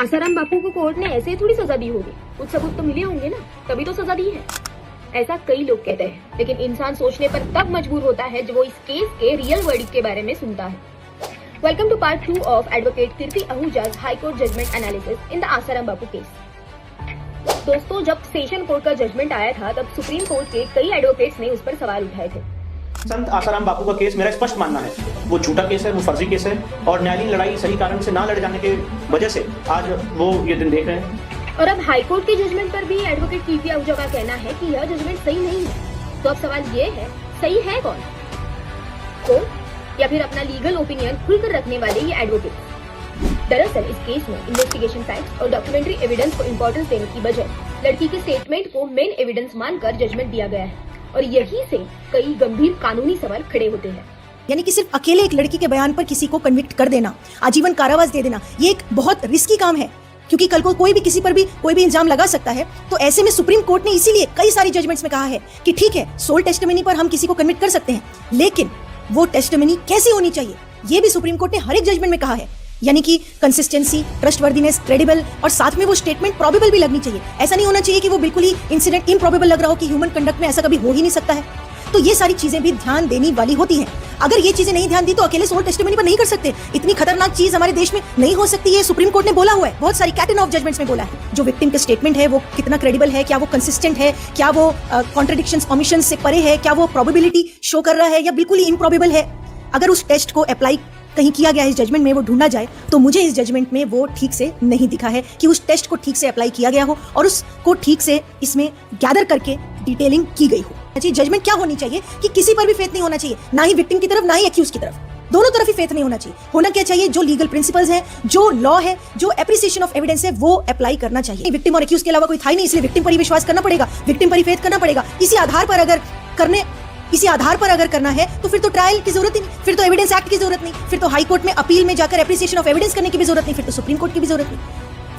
आसाराम बापू को कोर्ट ने ऐसे थोड़ी सजा दी होगी, कुछ सबूत तो मिले होंगे ना, तभी तो सजा दी है। ऐसा कई लोग कहते हैं, लेकिन इंसान सोचने पर तब मजबूर होता है जब वो इस केस के रियल वर्डिक्ट के बारे में सुनता है। Welcome to part 2 of advocate Kirti Ahuja's high court judgement analysis in the Asaram Bapu case. दोस्तों, जब सेशन कोर्ट का जजमेंट आया था तब सुप्रीम कोर्ट के कई एडवोकेट्स ने उस पर सवाल उठाए थे। संत आसाराम बापू का केस मेरा स्पष्ट मानना है वो झूठा केस है, वो फर्जी केस है और न्यायालयीन लड़ाई सही कारण से ना लड़े जाने के वजह से आज वो ये दिन देख रहे हैं। और अब हाई कोर्ट के जजमेंट पर भी एडवोकेट कीर्ति आहूजा का कहना है कि यह जजमेंट सही नहीं है। तो अब सवाल ये है, सही है कौन? कोर्ट या फिर अपना लीगल ओपिनियन खुलकर रखने वाले ये एडवोकेट? दरअसल इस केस में इन्वेस्टिगेशन फैक्ट्स और डॉक्यूमेंट्री एविडेंस को इंपॉर्टेंस देने की बजाय लड़की के स्टेटमेंट को मेन एविडेंस मानकर जजमेंट दिया गया है और यही से कई गंभीर कानूनी सवाल खड़े होते हैं। यानी कि सिर्फ अकेले एक लड़की के बयान पर किसी को कन्विक्ट कर देना, आजीवन कारावास दे देना, ये एक बहुत रिस्की काम है, क्योंकि कल को कोई भी किसी पर भी कोई भी इल्जाम लगा सकता है। तो ऐसे में सुप्रीम कोर्ट ने इसीलिए कई सारी जजमेंट्स में कहा है कि ठीक है, सोल टेस्टिमनी पर हम किसी को कन्विक्ट कर सकते हैं, लेकिन वो टेस्टिमनी कैसी होनी चाहिए ये भी सुप्रीम कोर्ट ने हर एक जजमेंट में कहा है। यानी कि कंसिस्टेंसी, ट्रस्टवर्दीनेस, क्रेडिबल और साथ में वो स्टेटमेंट प्रोबेबल भी लगनी चाहिए। ऐसा नहीं होना चाहिए कि वो बिल्कुल ही इंसिडेंट इम्प्रोबेबल लग रहा हो कि ह्यूमन कंडक्ट में ऐसा कभी हो ही नहीं सकता है। तो ये सारी चीजें भी ध्यान देने वाली होती हैं। अगर ये चीजें नहीं ध्यान दी तो अकेले सोल टेस्टिमनी पर नहीं कर सकते। इतनी खतरनाक चीज हमारे देश में नहीं हो सकती, ये सुप्रीम कोर्ट ने बोला हुआ है, बहुत सारी कैट एंड ऑफ जजमेंट्स में बोला है। जो विक्टिम का स्टेटमेंट है वो कितना क्रेडिबल है, क्या वो कंसिस्टेंट है, क्या वो कॉन्ट्रडिक्शंस, ओमिशंस से परे है, क्या वो प्रोबेबिलिटी शो कर रहा है या बिल्कुल ही इम्प्रोबेबल है। अगर उस टेस्ट को अप्लाई कहीं किया गया है इस जजमेंट में, वो ढूंढा जाए, तो मुझे इस जजमेंट में वो ठीक से नहीं दिखा है कि उस टेस्ट को ठीक से अप्लाई किया गया हो और उसको ठीक से इसमें गैदर करके डिटेलिंग की गई हो। जजमेंट क्या होनी चाहिए कि किसी पर भी फेथ नहीं होना चाहिए, ना ही विक्टिम की तरफ ना ही एक्यूज की तरफ, दोनों तरफ ही फेथ नहीं होना चाहिए। होना क्या चाहिए? जो लीगल प्रिंसिपल्स हैं, जो लॉ है, जो एप्रिसिएशन ऑफ एविडेंस है, वो अप्लाई करना चाहिए। विक्टिम और एक्यूज के अलावा कोई था ही नहीं, इसलिए विक्टिम पर ही विश्वास करना पड़ेगा, विक्टिम पर ही फेथ करना पड़ेगा। इसी आधार पर अगर करना है तो फिर तो ट्रायल की जरूरत ही नहीं, फिर तो एविडेंस एक्ट की जरूरत नहीं, फिर तो हाई कोर्ट में अपील में जाकर एप्रिसिएशन ऑफ एविडेंस करने की भी जरूरत नहीं, फिर तो सुप्रीम कोर्ट की भी जरूरत नहीं।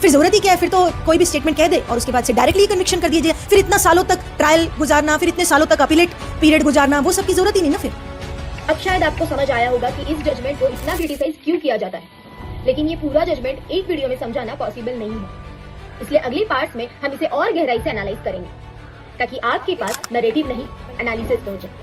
फिर जरूरत ही क्या है? फिर तो कोई भी स्टेटमेंट कह दे और उसके बाद से डायरेक्टली कन्विक्शन कर दिया जाए। फिर इतना सालों तक ट्रायल गुजारना, फिर इतने सालों तक अपीलेट पीरियड गुजारना, वो सब की जरूरत ही नहीं ना फिर। अब शायद आपको समझ आया होगा कि इस जजमेंट को इतना क्रिटिसाइज क्यों किया जाता है, लेकिन ये पूरा जजमेंट एक वीडियो में समझाना पॉसिबल नहीं है। इसलिए अगले पार्ट्स में हम इसे और गहराई से एनालाइज करेंगे ताकि आपके पास नरेटिव नहीं, एनालिसिस पहुंचे।